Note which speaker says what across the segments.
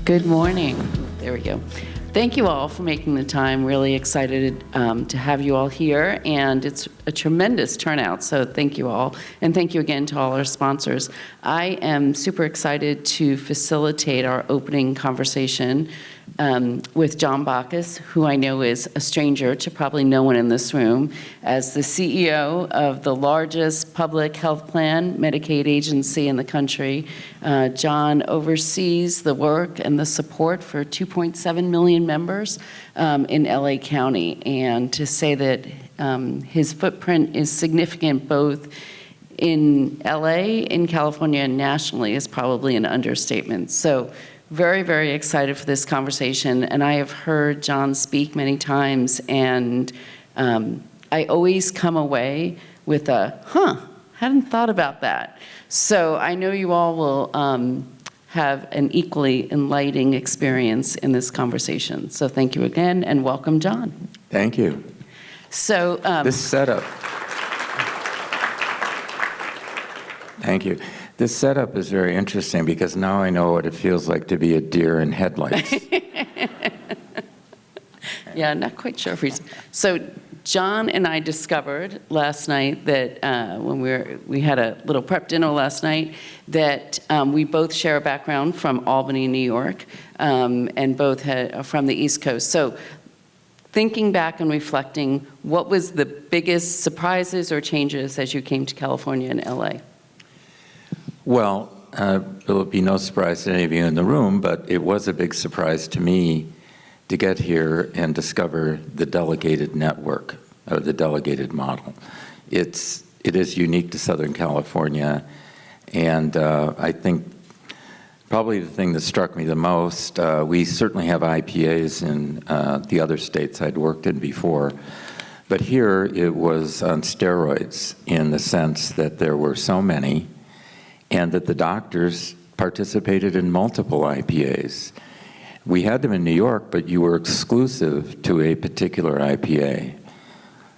Speaker 1: Good morning. There we go. Thank you all for making the time. Really excited to have you all here, and it's a tremendous turnout, so thank you all. And thank you again to all our sponsors. I am super excited to facilitate our opening conversation with John Baackes, who I know is a stranger to probably no one in this room, as the CEO of the largest public health plan Medicaid agency in the country. John oversees the work and the support for 2.7 million members in L.A. County. And to say that his footprint is significant both in L.A., in California, and nationally is probably an understatement. So very, very excited for this conversation. And I have heard John speak many times, and I always come away with a, hadn't thought about that. So I know you all will have an equally enlightening experience in this conversation. So thank you again, and welcome, John.
Speaker 2: Thank you.
Speaker 1: So
Speaker 2: this setup. Thank you. This setup is very interesting because now I know what it feels like to be a deer in headlights.
Speaker 1: Yeah, not quite sure if he's... So John and I discovered last night that when we had a little prep dinner last night, that we both share a background from Albany, New York, and both are from the East Coast. So thinking back and reflecting, what was the biggest surprises or changes as you came to California and LA?
Speaker 2: Well, it'll be no surprise to any of you in the room, but it was a big surprise to me to get here and discover the delegated network, or the delegated model. It is unique to Southern California, and I think probably the thing that struck me the most, we certainly have IPAs in the other states I'd worked in before, but here it was on steroids in the sense that there were so many, and that the doctors participated in multiple IPAs. We had them in New York, but you were exclusive to a particular IPA.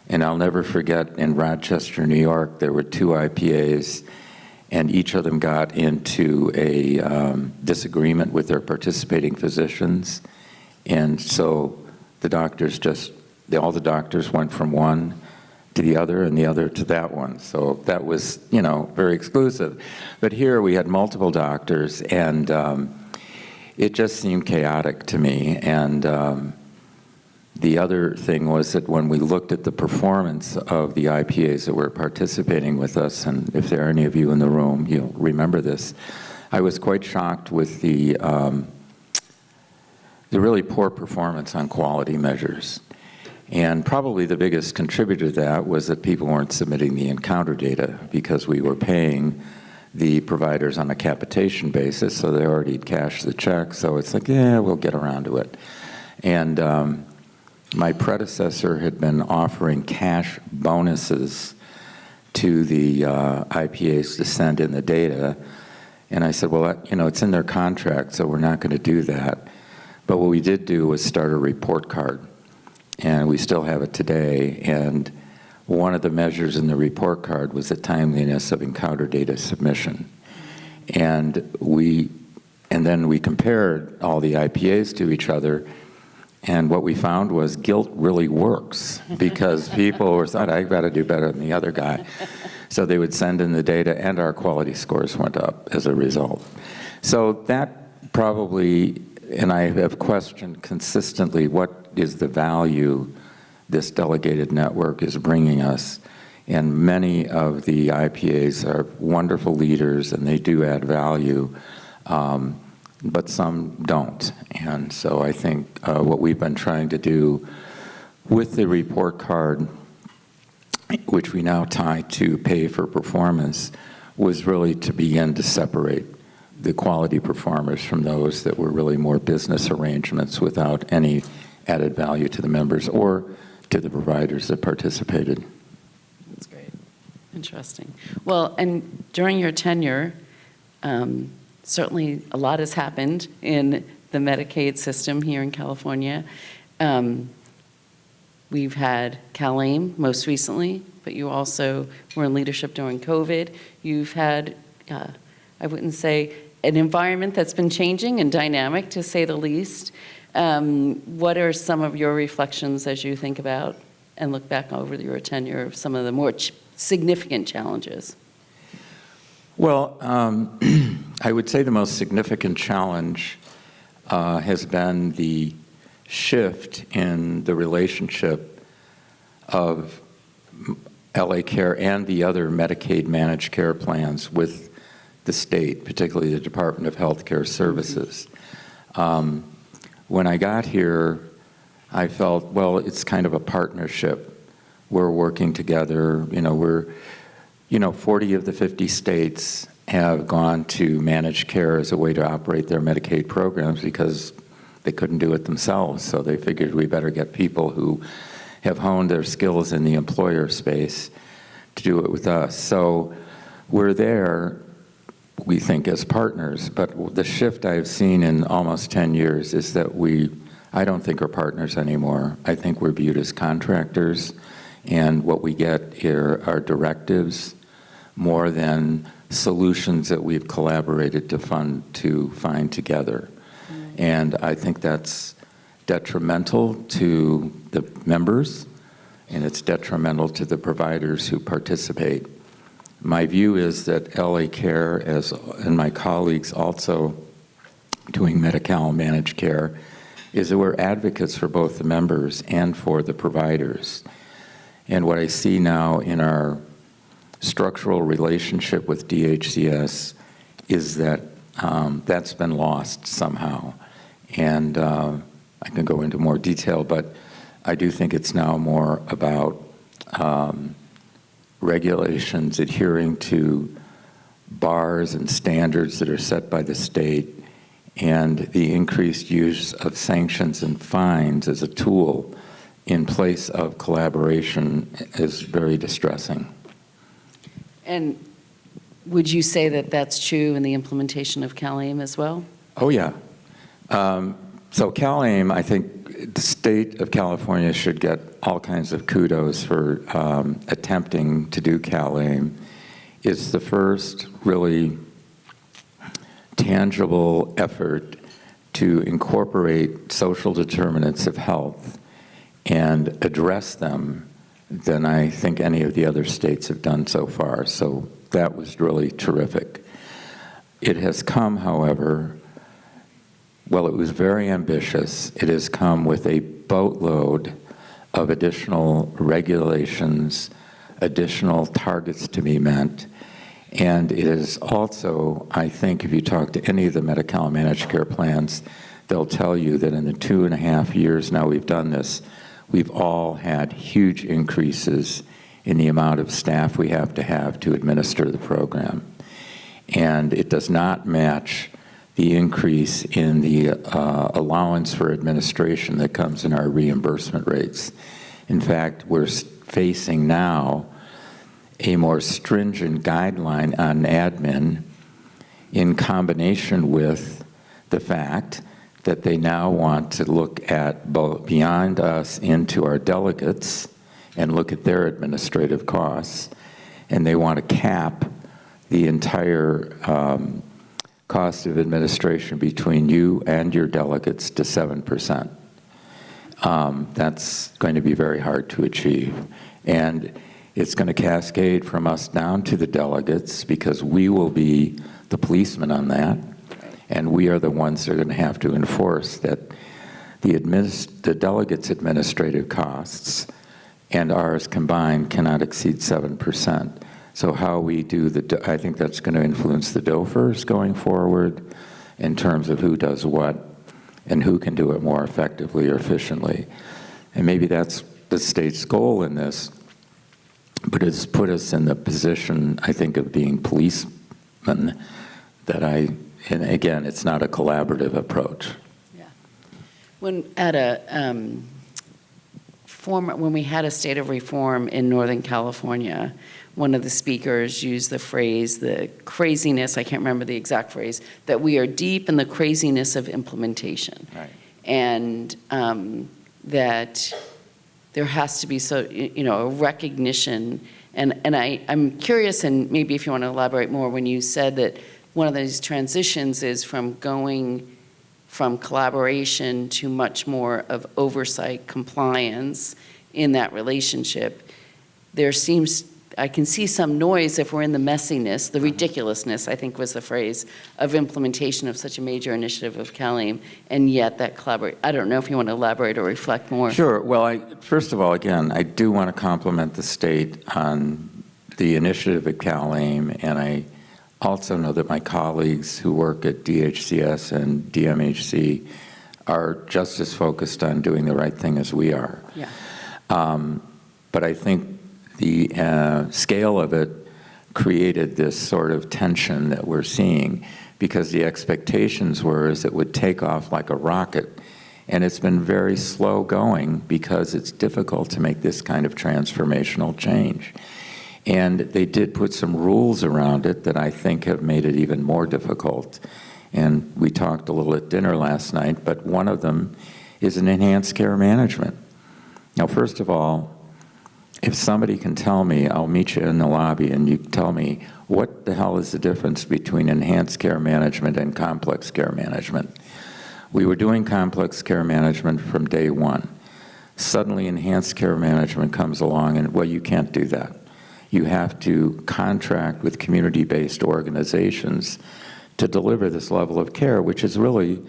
Speaker 2: And I'll never forget, in Rochester, New York, there were 2 IPAs, and each of them got into a disagreement with their participating physicians. And so the doctors all the doctors went from one to the other and the other to that one. So that was, very exclusive. But here we had multiple doctors, and it just seemed chaotic to me. And the other thing was that when we looked at the performance of the IPAs that were participating with us, and if there are any of you in the room, you'll remember this, I was quite shocked with the really poor performance on quality measures. And probably the biggest contributor to that was that people weren't submitting the encounter data because we were paying the providers on a capitation basis, so they already cashed the check, so it's like, yeah, we'll get around to it. And my predecessor had been offering cash bonuses to the IPAs to send in the data, and I said, well, it's in their contract, so we're not going to do that. But what we did do was start a report card, and we still have it today, and one of the measures in the report card was the timeliness of encounter data submission. And then we compared all the IPAs to each other, and what we found was guilt really works, because people thought, I've got to do better than the other guy. So they would send in the data, and our quality scores went up as a result. So that probably, and I have questioned consistently, what is the value this delegated network is bringing us? And many of the IPAs are wonderful leaders, and they do add value, but some don't. And so I think what we've been trying to do with the report card, which we now tie to pay for performance, was really to begin to separate the quality performers from those that were really more business arrangements without any added value to the members or to the providers that participated.
Speaker 1: That's great. Interesting. Well, and during your tenure, certainly a lot has happened in the Medicaid system here in California. We've had CalAIM most recently, but you also were in leadership during COVID. You've had, I wouldn't say an environment that's been changing and dynamic, to say the least. What are some of your reflections as you think about and look back over your tenure of some of the more significant challenges?
Speaker 2: Well, I would say the most significant challenge has been the shift in the relationship of L.A. Care and the other Medicaid managed care plans with the state, particularly the Department of Health Care Services. When I got here, I felt, well, it's kind of a partnership. We're working together. 40 of the 50 states have gone to managed care as a way to operate their Medicaid programs because they couldn't do it themselves. So they figured we better get people who have honed their skills in the employer space to do it with us. So we're there, we think, as partners. But the shift I've seen in almost 10 years is that I don't think we're partners anymore. I think we're viewed as contractors, and what we get here are directives more than solutions that we've collaborated to find together. And I think that's detrimental to the members, and it's detrimental to the providers who participate. My view is that L.A. Care, and my colleagues also doing Medi-Cal managed care, is that we're advocates for both the members and for the providers. And what I see now in our structural relationship with DHCS is that that's been lost somehow. And I can go into more detail, but I do think it's now more about regulations adhering to bars and standards that are set by the state, and the increased use of sanctions and fines as a tool in place of collaboration is very distressing.
Speaker 1: And would you say that that's true in the implementation of CalAIM as well?
Speaker 2: Oh, yeah. So CalAIM, I think the state of California should get all kinds of kudos for attempting to do CalAIM. It's the first really tangible effort to incorporate social determinants of health and address them than I think any of the other states have done so far. So that was really terrific. It has come, however, well, it was very ambitious. It has come with a boatload of additional regulations, additional targets to be met. And it is also, I think, if you talk to any of the Medi-Cal managed care plans, they'll tell you that in the 2.5 years now we've done this, we've all had huge increases in the amount of staff we have to administer the program. And it does not match the increase in the allowance for administration that comes in our reimbursement rates. In fact, we're facing now a more stringent guideline on admin in combination with the fact that they now want to look at both beyond us into our delegates and look at their administrative costs, and they want to cap the entire cost of administration between you and your delegates to 7%. That's going to be very hard to achieve. And it's going to cascade from us down to the delegates because we will be the policemen on that. And we are the ones that are going to have to enforce that the delegates' administrative costs and ours combined cannot exceed 7%. So how we do I think that's going to influence the DOFers going forward in terms of who does what and who can do it more effectively or efficiently. And maybe that's the state's goal in this, but it's put us in the position, I think, of being policemen and again, it's not a collaborative approach.
Speaker 1: Yeah. When we had a state of reform in Northern California, one of the speakers used the phrase, the craziness, I can't remember the exact phrase, that we are deep in the craziness of implementation.
Speaker 2: Right.
Speaker 1: And that there has to be a recognition. And I'm curious, and maybe if you want to elaborate more, when you said that one of these transitions is from going from collaboration to much more of oversight, compliance in that relationship. I can see some noise if we're in the messiness, the ridiculousness, I think was the phrase, of implementation of such a major initiative of CalAIM, and yet that collaborate. I don't know if you want to elaborate or reflect more.
Speaker 2: Sure. Well, first of all, again, I do want to compliment the state on the initiative at CalAIM, and I also know that my colleagues who work at DHCS and DMHC are just as focused on doing the right thing as we are.
Speaker 1: Yeah.
Speaker 2: But I think the scale of it created this sort of tension that we're seeing, because the expectations were is it would take off like a rocket, and it's been very slow going because it's difficult to make this kind of transformational change. And they did put some rules around it that I think have made it even more difficult. And we talked a little at dinner last night, but one of them is an enhanced care management. Now, first of all, if somebody can tell me, I'll meet you in the lobby, and you tell me, what the hell is the difference between enhanced care management and complex care management? We were doing complex care management from day one. Suddenly, enhanced care management comes along, and, well, you can't do that. You have to contract with community-based organizations to deliver this level of care, which is really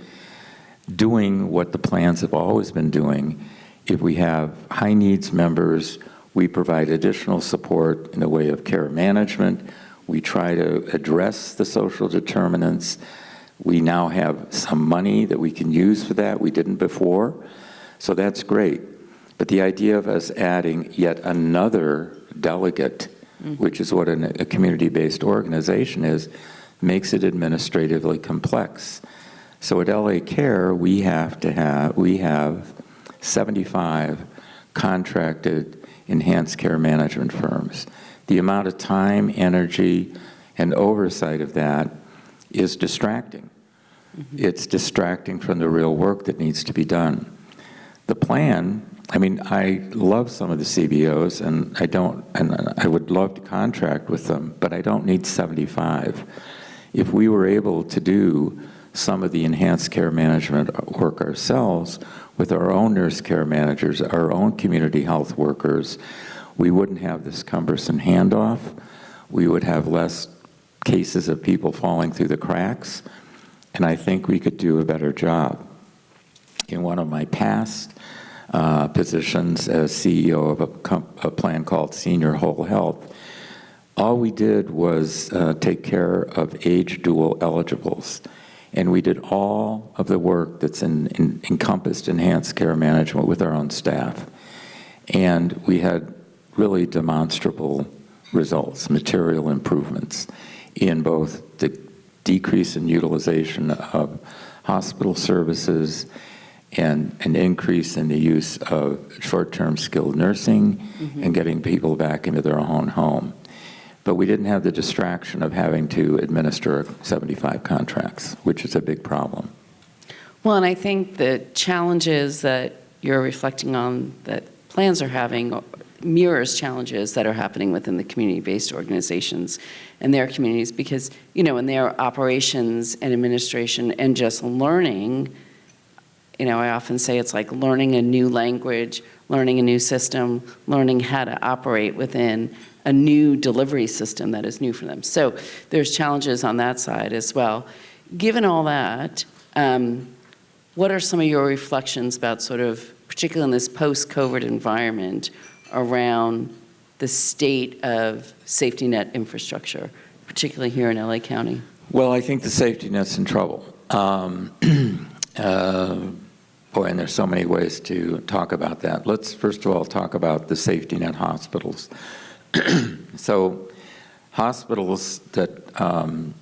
Speaker 2: doing what the plans have always been doing. If we have high-needs members, we provide additional support in the way of care management. We try to address the social determinants. We now have some money that we can use for that. We didn't before, so that's great. But the idea of us adding yet another delegate, which is what a community-based organization is, makes it administratively complex. So at L.A. Care, we have 75 contracted enhanced care management firms. The amount of time, energy, and oversight of that is distracting. It's distracting from the real work that needs to be done. The plan, I mean, I love some of the CBOs, and I would love to contract with them, but I don't need 75. If we were able to do some of the enhanced care management work ourselves with our own nurse care managers, our own community health workers, we wouldn't have this cumbersome handoff. We would have less cases of people falling through the cracks, and I think we could do a better job. In one of my past positions as CEO of a plan called Senior Whole Health, all we did was take care of age dual eligibles. And we did all of the work that's encompassed enhanced care management with our own staff. And we had really demonstrable results, material improvements in both the decrease in utilization of hospital services and an increase in the use of short-term skilled nursing and getting people back into their own home. But we didn't have the distraction of having to administer 75 contracts, which is a big problem.
Speaker 1: Well, and I think the challenges that you're reflecting on that plans are having mirrors challenges that are happening within the community-based organizations and their communities, because, you know, in their operations and administration and just learning, you know, I often say it's like learning a new language, learning a new system, learning how to operate within a new delivery system that is new for them. So there's challenges on that side as well. Given all that, what are some of your reflections about sort of, particularly in this post-COVID environment, around the state of safety net infrastructure, particularly here in LA County?
Speaker 2: Well, I think the safety net's in trouble. Boy, and there's so many ways to talk about that. Let's first of all talk about the safety net hospitals. So hospitals that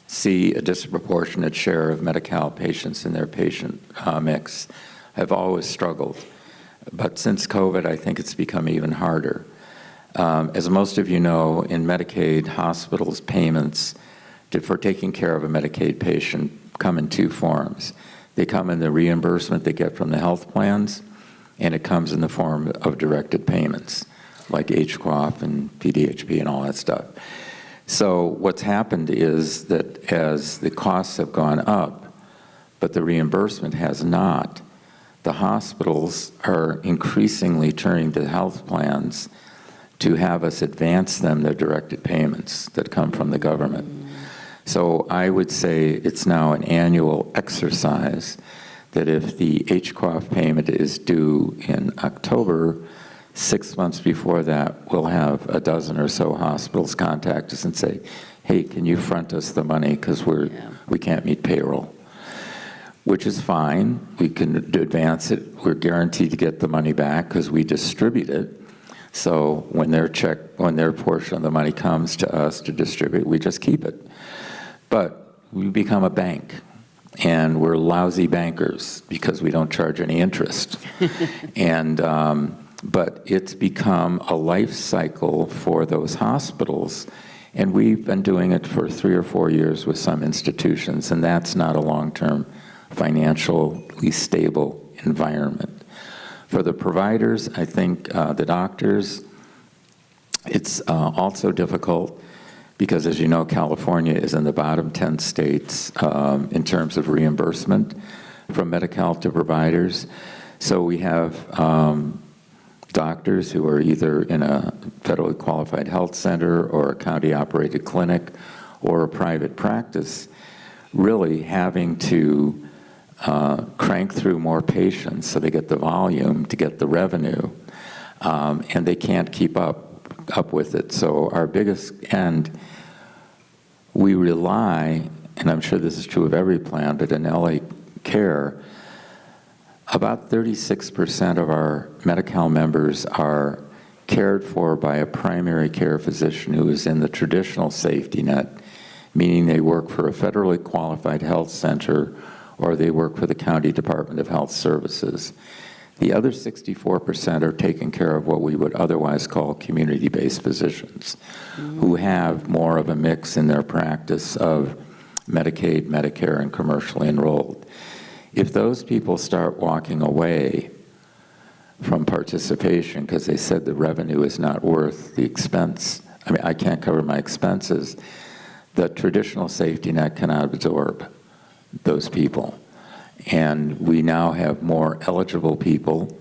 Speaker 2: see a disproportionate share of Medi-Cal patients in their patient mix have always struggled. But since COVID, I think it's become even harder. As most of you know, in Medicaid, hospitals' payments for taking care of a Medicaid patient come in two forms. They come in the reimbursement they get from the health plans, and it comes in the form of directed payments, like HQAF and PDHP and all that stuff. So what's happened is that as the costs have gone up, but the reimbursement has not, the hospitals are increasingly turning to health plans to have us advance them their directed payments that come from the government. So I would say it's now an annual exercise that if the HQAF payment is due in October, 6 months before that, we'll have a dozen or so hospitals contact us and say, hey, can you front us the money because we can't meet payroll? Which is fine. We can advance it. We're guaranteed to get the money back because we distribute it. So when their portion of the money comes to us to distribute, we just keep it. But we become a bank, and we're lousy bankers because we don't charge any interest. But it's become a life cycle for those hospitals, and we've been doing it for 3 or 4 years with some institutions, and that's not a long-term financially stable environment. For the providers, I think the doctors, it's also difficult because, as you know, California is in the bottom 10 states in terms of reimbursement from Medi-Cal to providers. So we have doctors who are either in a federally qualified health center or a county-operated clinic or a private practice really having to crank through more patients so they get the volume to get the revenue, and they can't keep up with it. So our biggest end, we rely, and I'm sure this is true of every plan, but in L.A. Care, about 36% of our Medi-Cal members are cared for by a primary care physician who is in the traditional safety net, meaning they work for a federally qualified health center or they work for the County Department of Health Services. The other 64% are taken care of what we would otherwise call community-based physicians, who have more of a mix in their practice of Medicaid, Medicare, and commercially enrolled. If those people start walking away from participation because they said the revenue is not worth the expense, I mean, I can't cover my expenses, the traditional safety net cannot absorb those people. And we now have more eligible people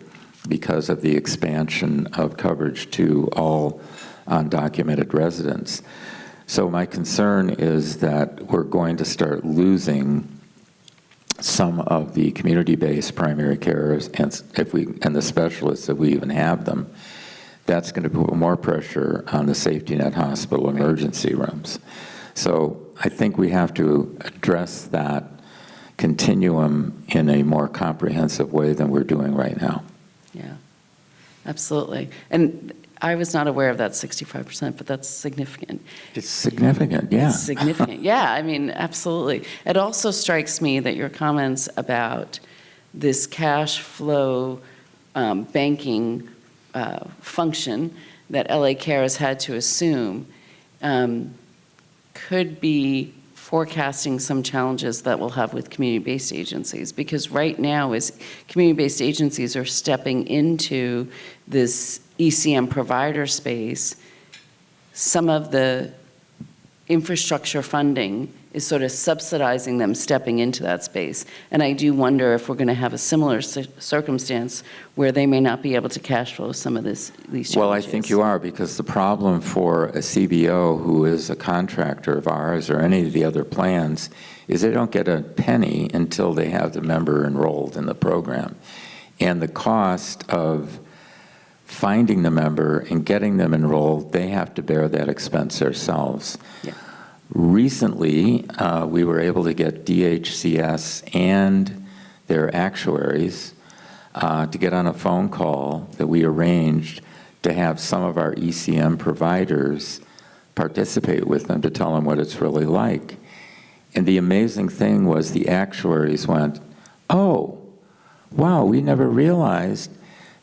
Speaker 2: because of the expansion of coverage to all undocumented residents. So my concern is that we're going to start losing some of the community-based primary carers, and the specialists, if we even have them. That's going to put more pressure on the safety net hospital emergency rooms. So I think we have to address that continuum in a more comprehensive way than we're doing right now.
Speaker 1: Yeah, absolutely. And I was not aware of that 65%, but that's significant.
Speaker 2: It's significant, yeah.
Speaker 1: It's significant, yeah, I mean, absolutely. It also strikes me that your comments about this cash flow banking function that L.A. Care has had to assume could be forecasting some challenges that we'll have with community-based agencies, because right now as community-based agencies are stepping into this ECM provider space, some of the infrastructure funding is sort of subsidizing them stepping into that space. And I do wonder if we're going to have a similar circumstance where they may not be able to cash flow some of these challenges.
Speaker 2: Well, I think you are, because the problem for a CBO who is a contractor of ours or any of the other plans is they don't get a penny until they have the member enrolled in the program. And the cost of finding the member and getting them enrolled, they have to bear that expense themselves.
Speaker 1: Yeah.
Speaker 2: Recently, we were able to get DHCS and their actuaries to get on a phone call that we arranged to have some of our ECM providers participate with them to tell them what it's really like. And the amazing thing was the actuaries went, oh, wow, we never realized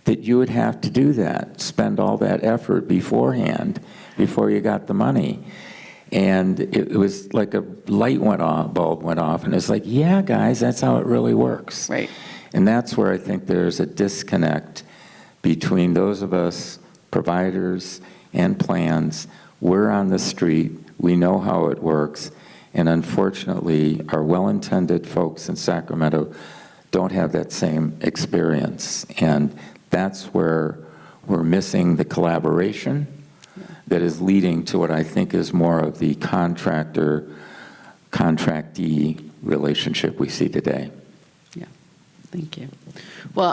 Speaker 2: that you would have to do that, spend all that effort beforehand, before you got the money. And it was like a bulb went off, and it's like, yeah, guys, that's how it really works.
Speaker 1: Right.
Speaker 2: And that's where I think there's a disconnect between those of us, providers and plans. We're on the street, We know how it works. And unfortunately, our well-intended folks in Sacramento don't have that same experience. And that's where we're missing the collaboration that is leading to what I think is more of the contractor-contractee relationship we see today.
Speaker 1: Yeah, thank you. Well,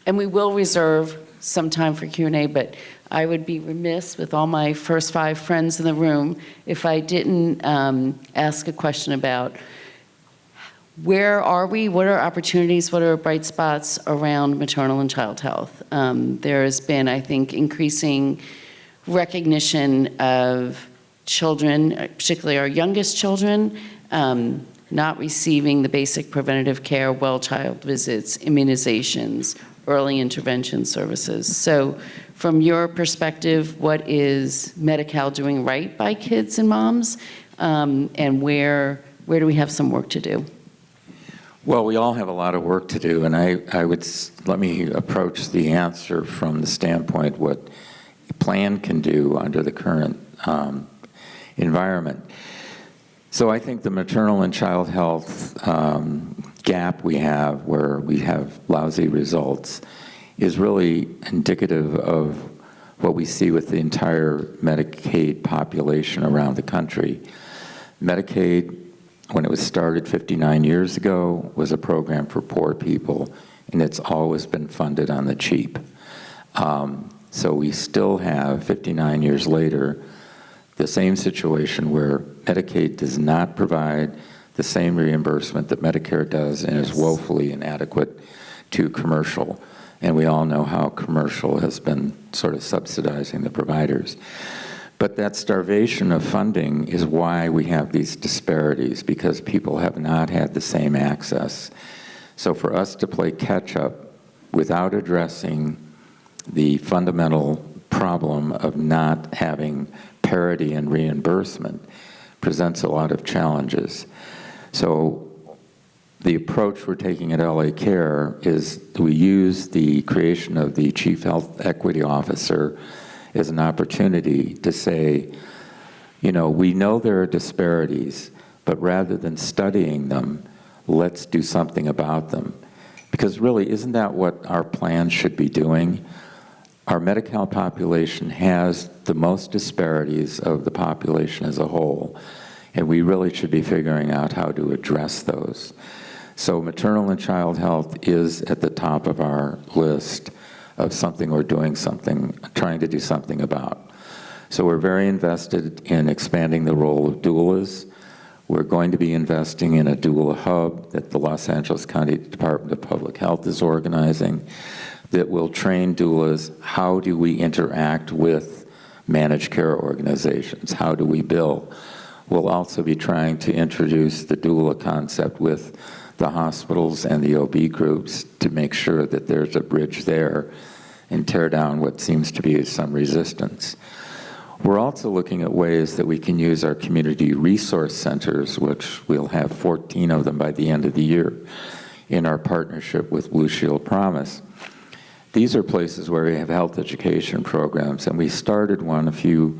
Speaker 1: and we will reserve some time for Q&A, but I would be remiss with all my first 5 friends in the room if I didn't ask a question about where are we, what are opportunities, what are bright spots around maternal and child health. There has been, I think, increasing recognition of children, particularly our youngest children, not receiving the basic preventative care, well child visits, immunizations, early intervention services. So from your perspective, what is Medi-Cal doing right by kids and moms, and where do we have some work to do?
Speaker 2: Well, we all have a lot of work to do, and let me approach the answer from the standpoint what the plan can do under the current environment. So I think the maternal and child health gap we have, where we have lousy results, is really indicative of what we see with the entire Medicaid population around the country. Medicaid, when it was started 59 years ago, was a program for poor people, and it's always been funded on the cheap. So we still have, 59 years later, the same situation where Medicaid does not provide the same reimbursement that Medicare does and is woefully inadequate to commercial. And we all know how commercial has been sort of subsidizing the providers. But that starvation of funding is why we have these disparities, because people have not had the same access. So for us to play catch up without addressing the fundamental problem of not having parity in reimbursement presents a lot of challenges. So the approach we're taking at L.A. Care is we use the creation of the Chief Health Equity Officer as an opportunity to say, you know, we know there are disparities, but rather than studying them, let's do something about them. Because really, isn't that what our plan should be doing? Our Medi-Cal population has the most disparities of the population as a whole, and we really should be figuring out how to address those. So maternal and child health is at the top of our list of something we're doing something, trying to do something about. So we're very invested in expanding the role of doulas. We're going to be investing in a doula hub that the Los Angeles County Department of Public Health is organizing that will train doulas. How do we interact with managed care organizations? How do we bill? We'll also be trying to introduce the doula concept with the hospitals and the OB groups to make sure that there's a bridge there and tear down what seems to be some resistance. We're also looking at ways that we can use our community resource centers, which we'll have 14 of them by the end of the year, in our partnership with Blue Shield Promise. These are places where we have health education programs, and we started one a few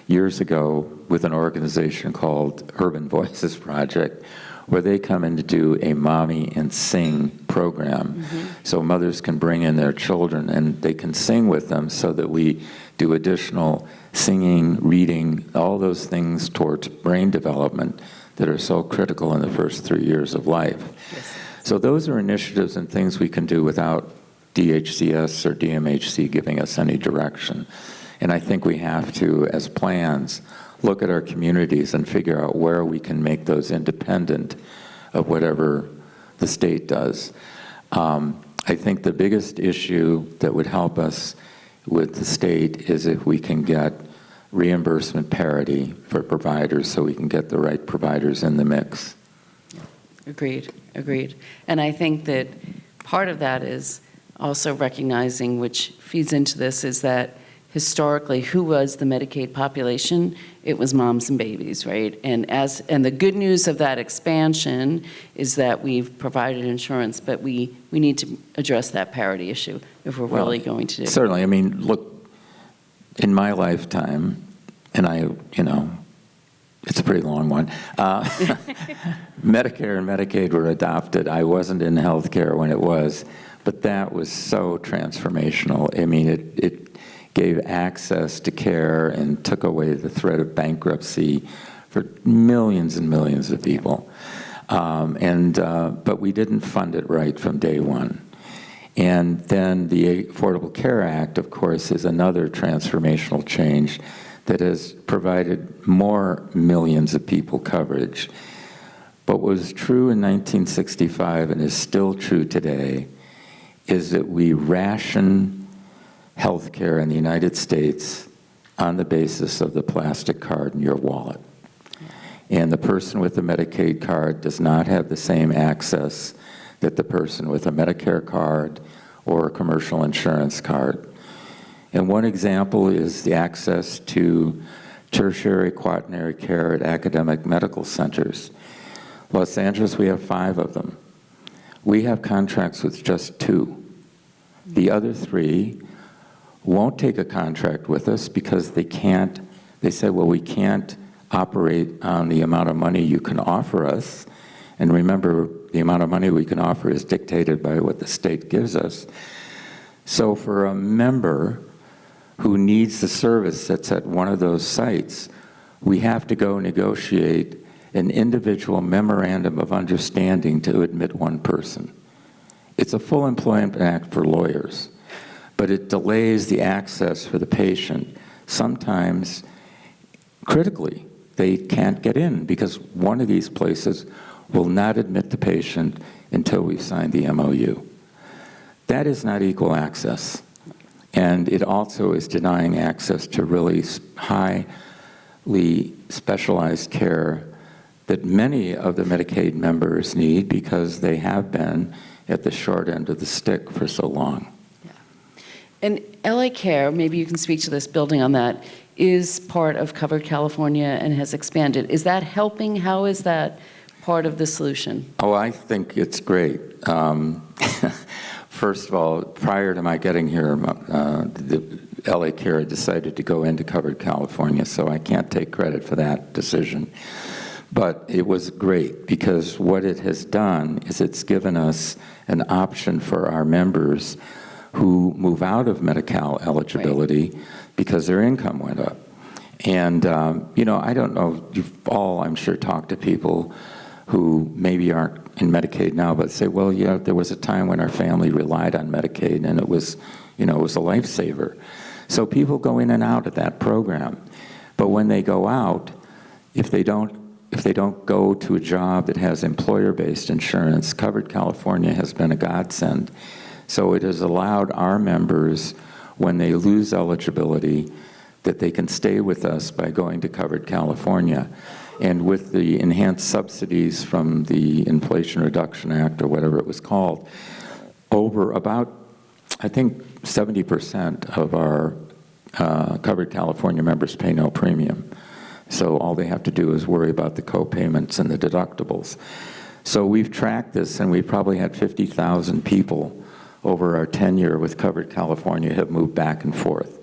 Speaker 2: years ago with an organization called Urban Voices Project, where they come in to do a Mommy and Sing program. So mothers can bring in their children and they can sing with them, so that we do additional singing, reading, all those things towards brain development that are so critical in the first 3 years of life.
Speaker 1: Yes.
Speaker 2: So those are initiatives and things we can do without DHCS or DMHC giving us any direction. And I think we have to, as plans, look at our communities and figure out where we can make those independent of whatever the state does. I think the biggest issue that would help us with the state is if we can get reimbursement parity for providers, so we can get the right providers in the mix.
Speaker 1: Agreed, agreed. And I think that part of that is also recognizing, which feeds into this, is that historically, who was the Medicaid population? It was moms and babies, right? And the good news of that expansion is that we've provided insurance, but we need to address that parity issue if we're really going to do it.
Speaker 2: Certainly. I mean, look, in my lifetime, and I, It's a pretty long one. Medicare and Medicaid were adopted. I wasn't in healthcare when it was, but that was so transformational. I mean, it gave access to care and took away the threat of bankruptcy for millions and millions of people. But we didn't fund it right from day one. And then the Affordable Care Act, of course, is another transformational change that has provided more millions of people coverage. But what was true in 1965 and is still true today is that we ration health care in the United States on the basis of the plastic card in your wallet. And the person with a Medicaid card does not have the same access that the person with a Medicare card or a commercial insurance card. And one example is the access to tertiary quaternary care at academic medical centers. Los Angeles, we have 5 of them. We have contracts with just 2. The other 3 won't take a contract with us because they say, well, we can't operate on the amount of money you can offer us. And remember, the amount of money we can offer is dictated by what the state gives us. So for a member who needs the service that's at one of those sites, we have to go negotiate an individual memorandum of understanding to admit one person. It's a full employment act for lawyers, but it delays the access for the patient. Sometimes, critically, they can't get in because one of these places will not admit the patient until we've signed the MOU. That is not equal access. And it also is denying access to really highly specialized care that many of the Medicaid members need because they have been at the short end of the stick for so long.
Speaker 1: Yeah. And L.A. Care, maybe you can speak to this, building on that, is part of Covered California and has expanded. Is that helping? How is that part of the solution?
Speaker 2: Oh, I think it's great. First of all, prior to my getting here, the L.A. Care decided to go into Covered California, so I can't take credit for that decision. But it was great because what it has done is it's given us an option for our members who move out of Medi-Cal eligibility because their income went up. And, I don't know, you've all, I'm sure, talked to people who maybe aren't in Medicaid now, but say, well, yeah, there was a time when our family relied on Medicaid and it was a lifesaver. So people go in and out of that program. But when they go out, if they don't go to a job that has employer-based insurance, Covered California has been a godsend. So it has allowed our members, when they lose eligibility, that they can stay with us by going to Covered California. And with the enhanced subsidies from the Inflation Reduction Act, or whatever it was called, over about, I think, 70% of our Covered California members pay no premium. So all they have to do is worry about the co-payments and the deductibles. So we've tracked this, and we probably had 50,000 people over our tenure with Covered California have moved back and forth,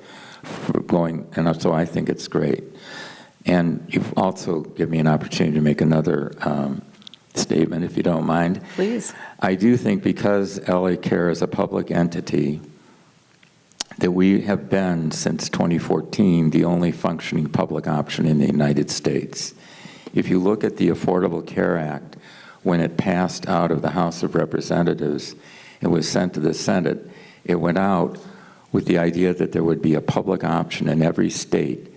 Speaker 2: and so I think it's great. And you've also given me an opportunity to make another statement, if you don't mind.
Speaker 1: Please.
Speaker 2: I do think because L.A. Care is a public entity, that we have been, since 2014, the only functioning public option in the United States. If you look at the Affordable Care Act, when it passed out of the House of Representatives and was sent to the Senate, it went out with the idea that there would be a public option in every state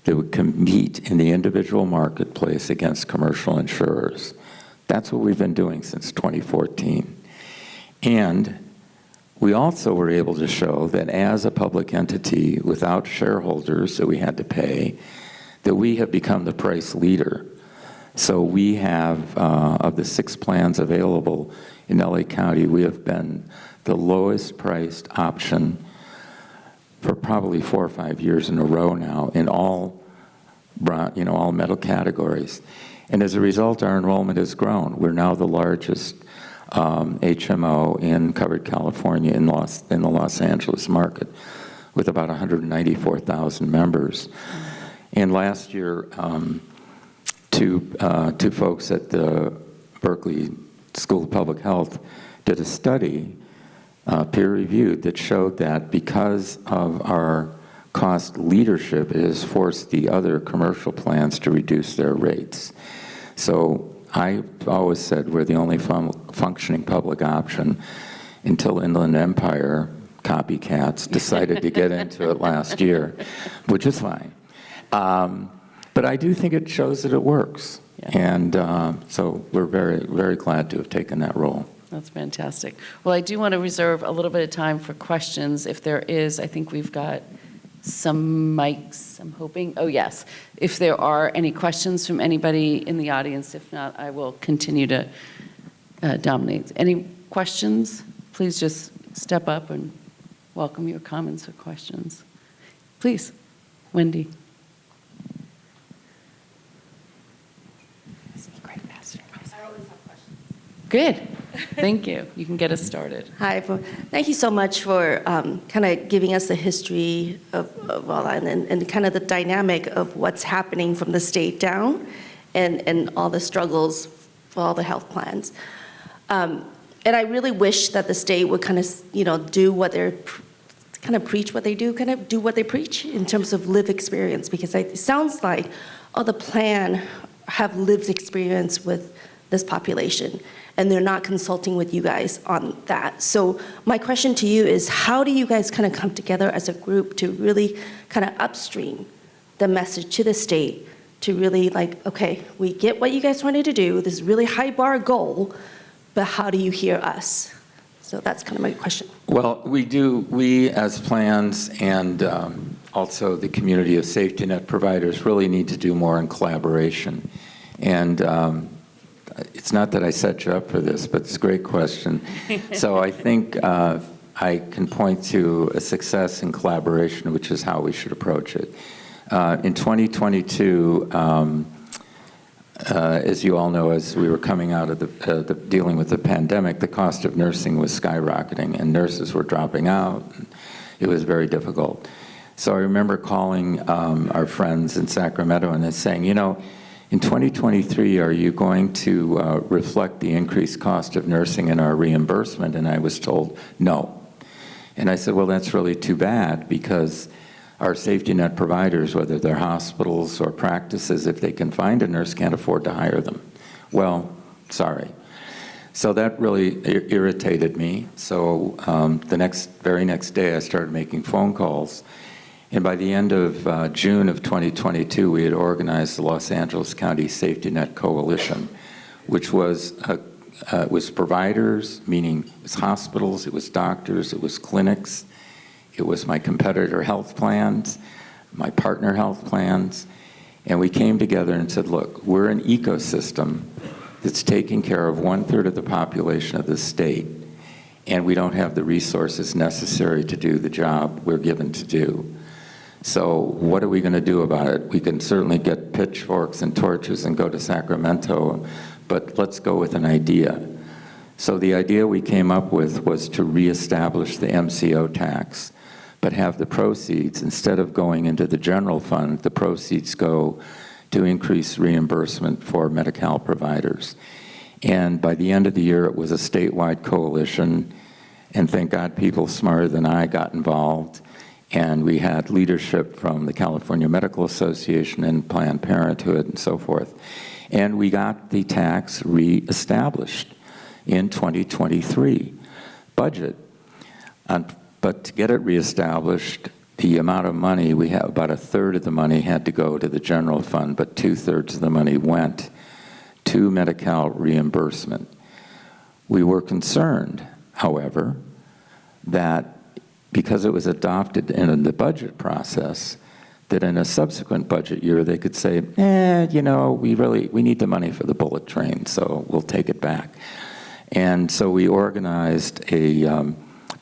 Speaker 2: that would compete in the individual marketplace against commercial insurers. That's what we've been doing since 2014. And we also were able to show that as a public entity without shareholders that we had to pay, that we have become the price leader. So we have, of the 6 plans available in LA County, we have been the lowest priced option for probably 4 or 5 years in a row now in all metal categories. And as a result, our enrollment has grown. We're now the largest HMO in Covered California in the Los Angeles market, with about 194,000 members. And last year, two folks at the Berkeley School of Public Health did a study, peer-reviewed, that showed that because of our cost leadership, it has forced the other commercial plans to reduce their rates. So I've always said we're the only functioning public option until Inland Empire copycats decided to get into it last year, which is fine. But I do think it shows that it works. Yeah. And so we're very, very glad to have taken that role.
Speaker 1: That's fantastic. Well, I do want to reserve a little bit of time for questions. If there is, I think we've got some mics, I'm hoping. Oh, yes. If there are any questions from anybody in the audience, if not, I will continue to dominate. Any questions? Please just step up and welcome your comments or questions. Please, Wendy. Good. Thank you. You can get us started.
Speaker 3: Hi. Thank you so much for kind of giving us the history of L.A. and kind of the dynamic of what's happening from the state down and all the struggles for all the health plans. And I really wish that the state would kind of, do what they're, kind of preach what they do, kind of do what they preach in terms of lived experience, because it sounds like, the plan have lived experience with this population, and they're not consulting with you guys on that. So my question to you is, how do you guys kind of come together as a group to really kind of upstream the message to the state to really okay, we get what you guys wanted to do, this really high bar goal, but how do you hear us? So that's kind of my question.
Speaker 2: Well, we as plans and also the community of safety net providers really need to do more in collaboration. And it's not that I set you up for this, but it's a great question. So I think I can point to a success in collaboration, which is how we should approach it. In 2022, as you all know, as we were coming out of dealing with the pandemic, the cost of nursing was skyrocketing, and nurses were dropping out. It was very difficult. So I remember calling our friends in Sacramento and saying, in 2023, are you going to reflect the increased cost of nursing in our reimbursement? And I was told, no. And I said, well, that's really too bad, because our safety net providers, whether they're hospitals or practices, if they can find a nurse, can't afford to hire them. Well, sorry. So that really irritated me. So the very next day, I started making phone calls. And by the end of June of 2022, we had organized the Los Angeles County Safety Net Coalition, which was providers, meaning it was hospitals, it was doctors, it was clinics, it was my competitor health plans, my partner health plans, and we came together and said, look, we're an ecosystem that's taking care of 1/3 of the population of the state, and we don't have the resources necessary to do the job we're given to do. So what are we going to do about it? We can certainly get pitchforks and torches and go to Sacramento, but let's go with an idea. So the idea we came up with was to reestablish the MCO tax, but have the proceeds, instead of going into the general fund, the proceeds go to increase reimbursement for Medi-Cal providers. And by the end of the year, it was a statewide coalition, and thank God people smarter than I got involved. And we had leadership from the California Medical Association and Planned Parenthood and so forth. And we got the tax reestablished in 2023 budget. But to get it reestablished, the amount of money, we have about 1/3 of the money had to go to the general fund, but 2/3 of the money went to Medi-Cal reimbursement. We were concerned, however, that because it was adopted in the budget process, that in a subsequent budget year they could say, we need the money for the bullet train, so we'll take it back. And so we organized a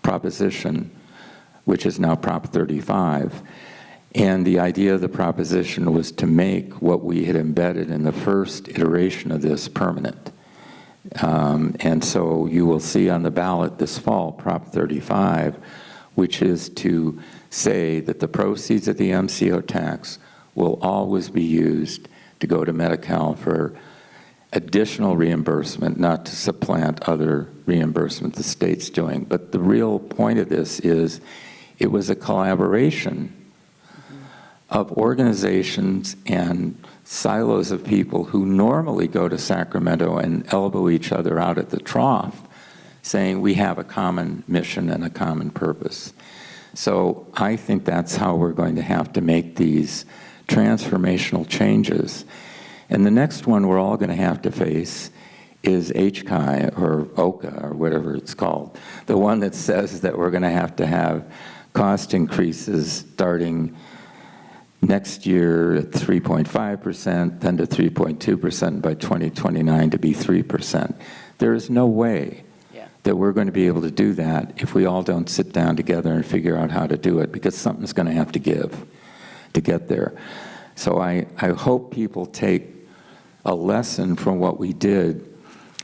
Speaker 2: proposition, which is now Prop 35, and the idea of the proposition was to make what we had embedded in the first iteration of this permanent. And so you will see on the ballot this fall, Prop 35, which is to say that the proceeds of the MCO tax will always be used to go to Medi-Cal for additional reimbursement, not to supplant other reimbursement the state's doing. But the real point of this is it was a collaboration of organizations and silos of people who normally go to Sacramento and elbow each other out at the trough, saying we have a common mission and a common purpose. So I think that's how we're going to have to make these transformational changes. And the next one we're all going to have to face is HCI or OCA or whatever it's called, the one that says that we're going to have cost increases starting next year at 3.5%, then to 3.2% by 2029 to be 3%. There is no way that we're going to be able to do that if we all don't sit down together and figure out how to do it, because something's going to have to give to get there. So I hope people take a lesson from what we did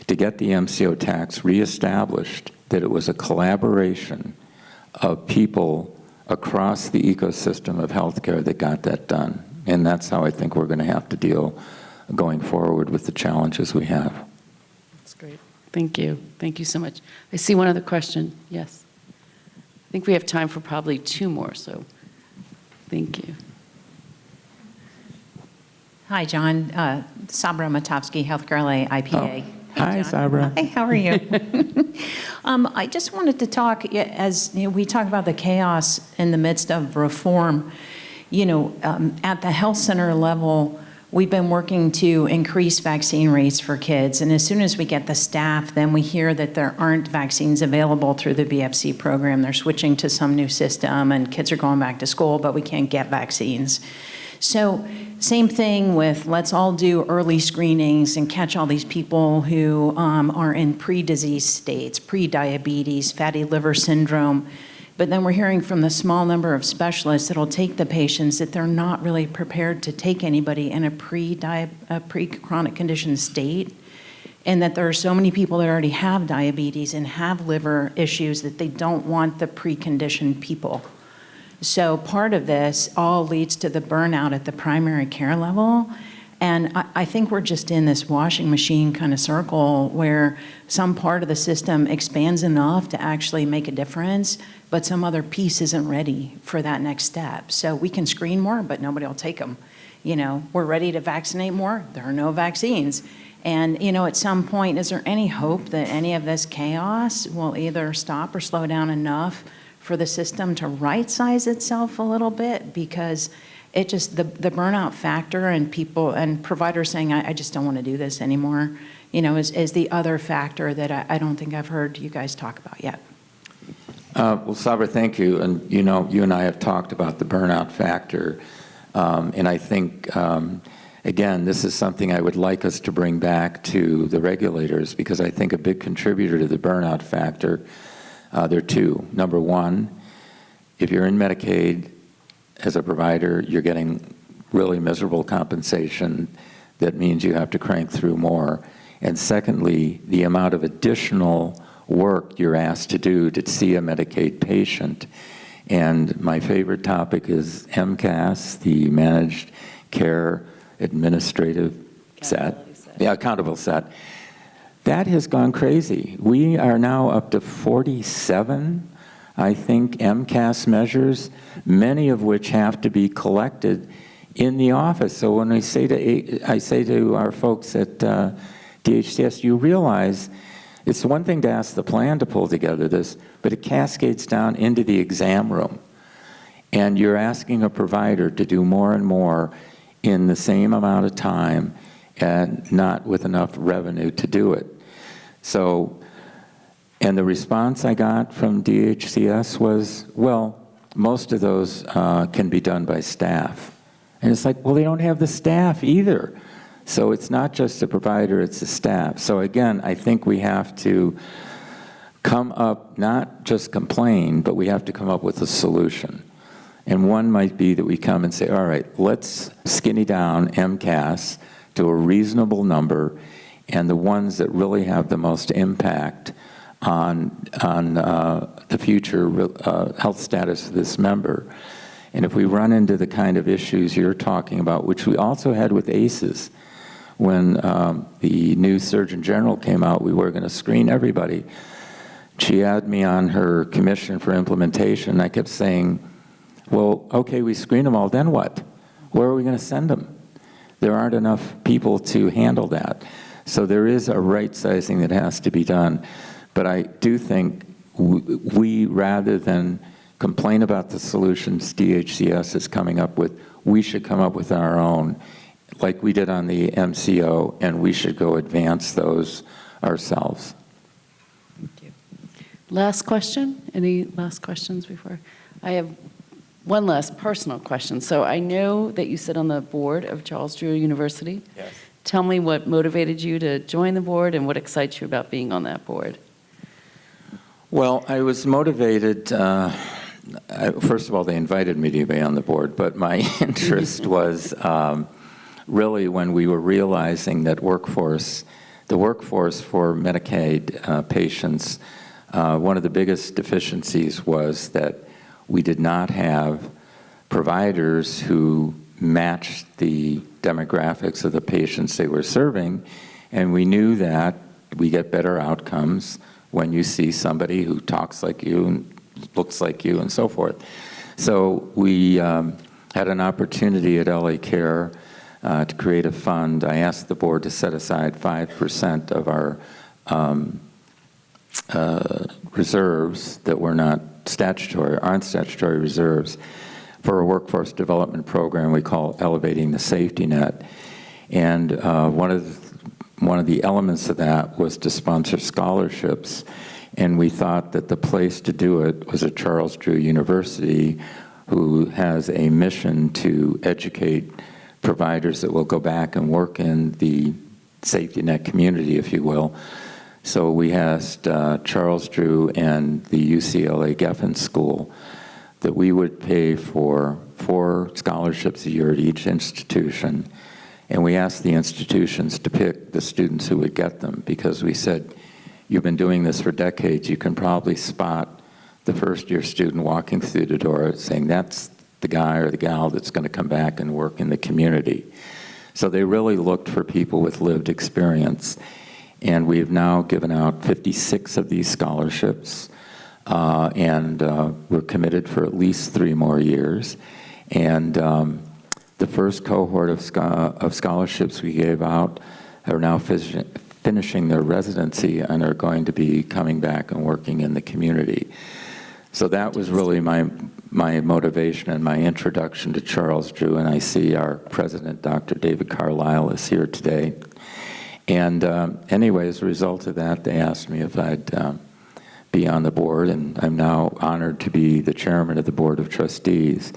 Speaker 2: to get the MCO tax reestablished, that it was a collaboration of people across the ecosystem of healthcare that got that done. And that's how I think we're going to have to deal going forward with the challenges we have.
Speaker 1: That's great. Thank you. Thank you so much. I see one other question. Yes. I think we have time for probably two more, so thank you.
Speaker 4: Hi, John. Sabra Matovsky, Healthcare LA, IPA.
Speaker 2: Oh. Hi, Sabra.
Speaker 4: Hi, how are you? I just wanted to talk, as we talk about the chaos in the midst of reform, at the health center level, we've been working to increase vaccine rates for kids. And as soon as we get the staff, then we hear that there aren't vaccines available through the VFC program. They're switching to some new system and kids are going back to school, but we can't get vaccines. So same thing with let's all do early screenings and catch all these people who are in pre-disease states, pre-diabetes, fatty liver syndrome. But then we're hearing from the small number of specialists that'll take the patients that they're not really prepared to take anybody in a pre-chronic condition state, and that there are so many people that already have diabetes and have liver issues that they don't want the preconditioned people. So part of this all leads to the burnout at the primary care level. And I think we're just in this washing machine kind of circle where some part of the system expands enough to actually make a difference, but some other piece isn't ready for that next step. So we can screen more, but nobody will take them. We're ready to vaccinate more. There are no vaccines. And, at some point, is there any hope that any of this chaos will either stop or slow down enough for the system to right-size itself a little bit? Because it just, the burnout factor and people and providers saying, I just don't want to do this anymore, is the other factor that I don't think I've heard you guys talk about yet.
Speaker 2: Well, Sabra, thank you. And, you and I have talked about the burnout factor. And I think, again, this is something I would like us to bring back to the regulators, because I think a big contributor to the burnout factor, there are two. Number one, if you're in Medicaid as a provider, you're getting really miserable compensation. That means you have to crank through more. And secondly, the amount of additional work you're asked to do to see a Medicaid patient. And my favorite topic is MCAS, the Managed Care Administrative Set. Yeah, accountable set. That has gone crazy. We are now up to 47, I think, MCAS measures, many of which have to be collected in the office. So when I say to our folks at DHCS, you realize it's one thing to ask the plan to pull together this, but it cascades down into the exam room. And you're asking a provider to do more and more in the same amount of time and not with enough revenue to do it. So, and the response I got from DHCS was, well, most of those can be done by staff. And it's like, well, they don't have the staff either. So it's not just the provider, it's the staff. So again, I think we have to come up, not just complain, but we have to come up with a solution. And one might be that we come and say, all right, let's skinny down MCAS to a reasonable number, and the ones that really have the most impact on the future health status of this member. And if we run into the kind of issues you're talking about, which we also had with ACEs, when the new Surgeon General came out, we were going to screen everybody. She had me on her commission for implementation. I kept saying, well, okay, we screen them all, then what? Where are we going to send them? There aren't enough people to handle that. So there is a right sizing that has to be done. But I do think we, rather than complain about the solutions DHCS is coming up with, we should come up with our own, like we did on the MCO, and we should go advance those ourselves.
Speaker 1: Thank you. Last question? Any last questions before? I have one last personal question. So I know that you sit on the board of Charles Drew University.
Speaker 2: Yes.
Speaker 1: Tell me what motivated you to join the board and what excites you about being on that board.
Speaker 2: Well, I was motivated, first of all, they invited me to be on the board, but my interest was really when we were realizing that the workforce for Medicaid patients, one of the biggest deficiencies was that we did not have providers who matched the demographics of the patients they were serving, and we knew that we get better outcomes when you see somebody who talks like you and looks like you and so forth. So we had an opportunity at L.A. Care to create a fund. I asked the board to set aside 5% of our reserves that were not statutory, aren't statutory reserves, for a workforce development program we call Elevating the Safety Net. And one of the elements of that was to sponsor scholarships. And we thought that the place to do it was at Charles Drew University, who has a mission to educate providers that will go back and work in the safety net community, if you will. So we asked Charles Drew and the UCLA Geffen School that we would pay for 4 scholarships a year at each institution. And we asked the institutions to pick the students who would get them, because we said, you've been doing this for decades, you can probably spot the first-year student walking through the door saying, that's the guy or the gal that's going to come back and work in the community. So they really looked for people with lived experience. And we have now given out 56 of these scholarships, and we're committed for at least 3 more years. And the first cohort of scholarships we gave out are now finishing their residency and are going to be coming back and working in the community. So that was really my motivation and my introduction to Charles Drew, and I see our president, Dr. David Carlisle, is here today. And anyway, as a result of that, they asked me if I'd be on the board, and I'm now honored to be the chairman of the Board of Trustees.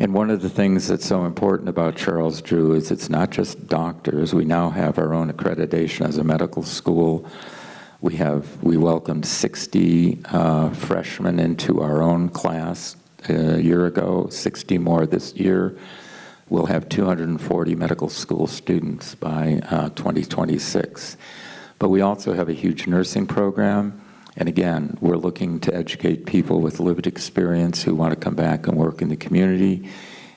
Speaker 2: And one of the things that's so important about Charles Drew is it's not just doctors. We now have our own accreditation as a medical school. We welcomed 60 freshmen into our own class a year ago, 60 more this year. We'll have 240 medical school students by 2026. But we also have a huge nursing program. And again, we're looking to educate people with lived experience who want to come back and work in the community.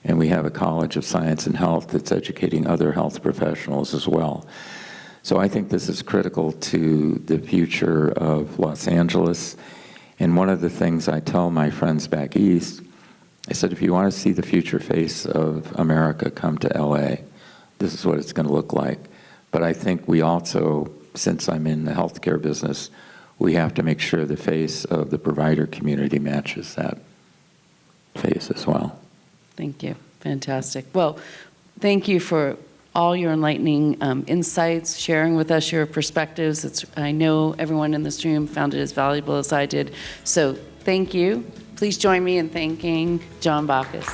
Speaker 2: And we have a College of Science and Health that's educating other health professionals as well. So I think this is critical to the future of Los Angeles. And one of the things I tell my friends back east, I said, if you want to see the future face of America, come to L.A. This is what it's going to look like. But I think we also, since I'm in the healthcare business, we have to make sure the face of the provider community matches that face as well.
Speaker 1: Thank you. Fantastic. Well, thank you for all your enlightening insights, sharing with us your perspectives. I know everyone in this room found it as valuable as I did. So thank you. Please join me in thanking John Baackes.